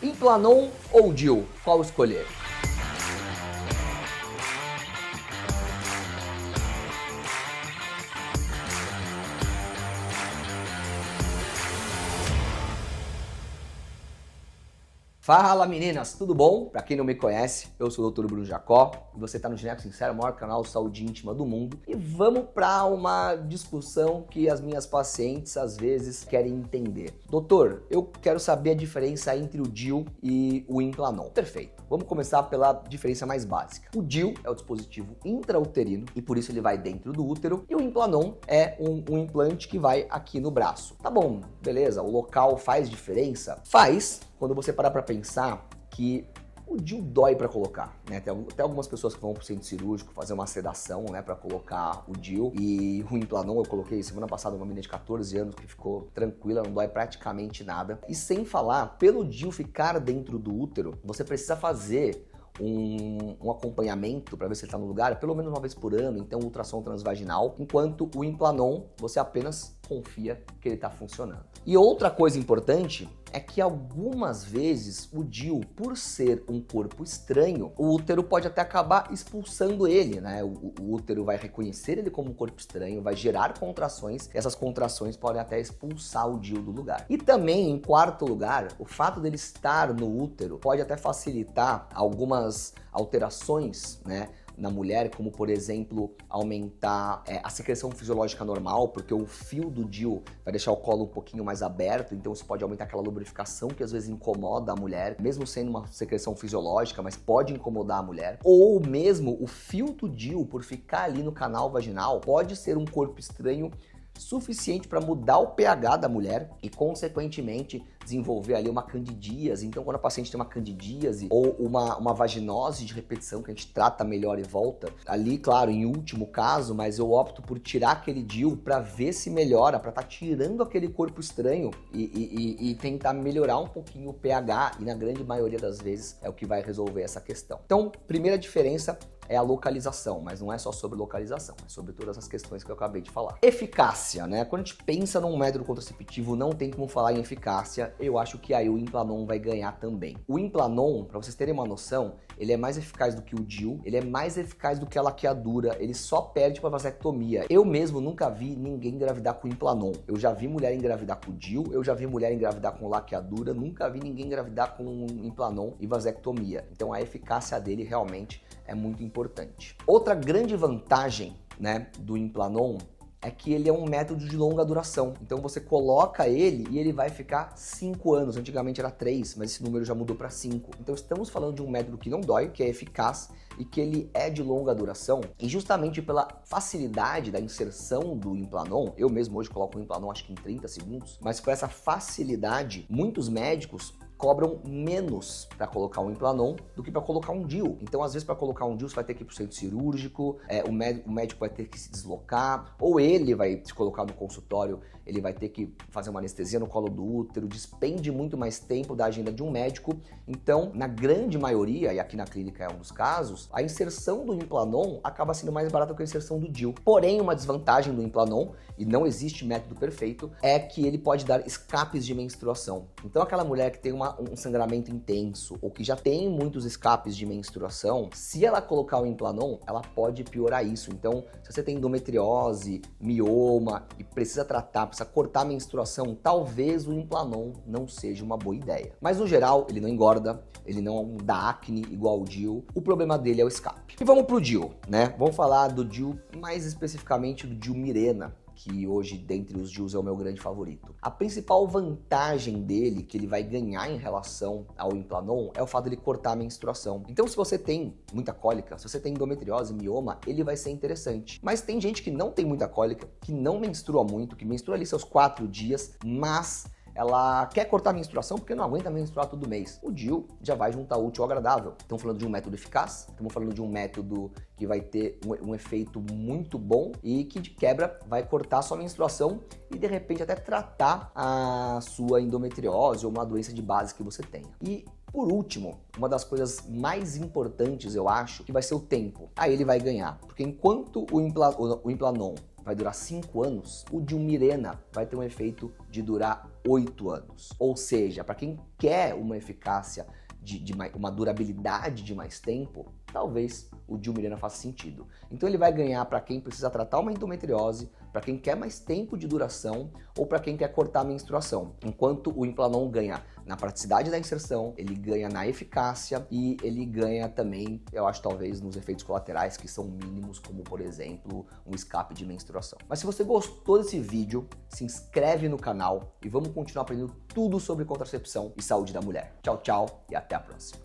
Implanon ou DIU? Qual escolher? Fala meninas, tudo bom? Pra quem não me conhece, eu sou o Dr. Bruno Jacó e você tá no Gineco Sincero, o maior canal de saúde íntima do mundo. E vamos pra uma discussão que as minhas pacientes às vezes querem entender. Doutor, eu quero saber a diferença entre o DIU e o Implanon. Perfeito. Vamos começar pela diferença mais básica. O DIU é o dispositivo intrauterino e por isso ele vai dentro do útero, e o Implanon é um implante que vai aqui no braço. Tá bom, beleza, o local faz diferença? Faz, quando você parar para pensar que o DIU dói para colocar, né? Tem algumas pessoas que vão pro centro cirúrgico fazer uma sedação, né, para colocar o DIU, e o Implanon eu coloquei semana passada uma menina de 14 anos que ficou tranquila, não dói praticamente nada. E sem falar, pelo DIU ficar dentro do útero, você precisa fazer um acompanhamento para ver se ele está no lugar, pelo menos uma vez por ano, então ultrassom transvaginal, enquanto o Implanon você apenas confia que ele está funcionando. E outra coisa importante é que algumas vezes o DIU, por ser um corpo estranho, o útero pode até acabar expulsando ele, né? O útero vai reconhecer ele como um corpo estranho, vai gerar contrações, e essas contrações podem até expulsar o DIU do lugar. E também, em quarto lugar, o fato dele estar no útero pode até facilitar algumas alterações, né, na mulher, como por exemplo aumentar a secreção fisiológica normal, porque o fio do DIU vai deixar o colo um pouquinho mais aberto, então isso pode aumentar aquela lubrificação que às vezes incomoda a mulher, mesmo sendo uma secreção fisiológica, mas pode incomodar a mulher. Ou mesmo o fio do DIU, por ficar ali no canal vaginal, pode ser um corpo estranho suficiente para mudar o pH da mulher e, consequentemente, desenvolver ali uma candidíase. Então, quando a paciente tem uma candidíase ou uma vaginose de repetição, que a gente trata melhor e volta, ali, claro, em último caso, mas eu opto por tirar aquele DIU para ver se melhora, para estar tirando aquele corpo estranho e tentar melhorar um pouquinho o pH, e na grande maioria das vezes é o que vai resolver essa questão. Então, primeira diferença é a localização, mas não é só sobre localização, é sobre todas as questões que eu acabei de falar. Eficácia, né? Quando a gente pensa num método contraceptivo, não tem como falar em eficácia, eu acho que aí o Implanon vai ganhar também. O Implanon, para vocês terem uma noção, ele é mais eficaz do que o DIU, ele é mais eficaz do que a laqueadura, ele só perde para vasectomia. Eu mesmo nunca vi ninguém engravidar com Implanon. Eu já vi mulher engravidar com DIU, eu já vi mulher engravidar com laqueadura, nunca vi ninguém engravidar com Implanon e vasectomia. Então a eficácia dele realmente é muito importante. Outra grande vantagem, né, do Implanon é que ele é um método de longa duração. Então você coloca ele e ele vai ficar 5 anos. Antigamente era 3, mas esse número já mudou para 5. Então estamos falando de um método que não dói, que é eficaz e que ele é de longa duração. E justamente pela facilidade da inserção do Implanon, eu mesmo hoje coloco o Implanon acho que em 30 segundos, mas por essa facilidade, muitos médicos cobram menos para colocar um Implanon do que para colocar um DIU. Então, às vezes, para colocar um DIU, você vai ter que ir para o centro cirúrgico, o médico vai ter que se deslocar, ou ele vai se colocar no consultório, ele vai ter que fazer uma anestesia no colo do útero, despende muito mais tempo da agenda de um médico. Então, na grande maioria, e aqui na clínica é um dos casos, a inserção do Implanon acaba sendo mais barata que a inserção do DIU. Porém, uma desvantagem do Implanon, e não existe método perfeito, é que ele pode dar escapes de menstruação. Então, aquela mulher que tem um sangramento intenso ou que já tem muitos escapes de menstruação, se ela colocar o Implanon, ela pode piorar isso. Então, se você tem endometriose, mioma e precisa tratar, precisa cortar a menstruação, talvez o Implanon não seja uma boa ideia. Mas no geral, ele não engorda, ele não dá acne igual o DIU, o problema dele é o escape. E vamos pro DIU, né? Vamos falar do DIU, mais especificamente do DIU Mirena, que hoje, dentre os DIUs, é o meu grande favorito. A principal vantagem dele, que ele vai ganhar em relação ao Implanon, é o fato de ele cortar a menstruação. Então, se você tem muita cólica, se você tem endometriose, mioma, ele vai ser interessante. Mas tem gente que não tem muita cólica, que não menstrua muito, que menstrua ali seus 4 dias, mas ela quer cortar a menstruação porque não aguenta menstruar todo mês. O DIU já vai juntar útil ao agradável. Estamos falando de um método eficaz, estamos falando de um método que vai ter um efeito muito bom e que de quebra vai cortar a sua menstruação e de repente até tratar a sua endometriose ou uma doença de base que você tenha. E por último, uma das coisas mais importantes, eu acho, que vai ser o tempo. Aí ele vai ganhar, porque enquanto o Implanon vai durar 5 anos, o Dilmirena vai ter um efeito de durar 8 anos. Ou seja, para quem quer uma eficácia uma durabilidade de mais tempo, talvez o Dilmirena faça sentido. Então ele vai ganhar para quem precisa tratar uma endometriose, para quem quer mais tempo de duração ou para quem quer cortar a menstruação. Enquanto o Implanon ganha na praticidade da inserção, ele ganha na eficácia e ele ganha também, eu acho, talvez nos efeitos colaterais que são mínimos, como por exemplo, um escape de menstruação. Mas se você gostou desse vídeo, se inscreve no canal e vamos continuar aprendendo tudo sobre contracepção e saúde da mulher. Tchau, tchau e até a próxima.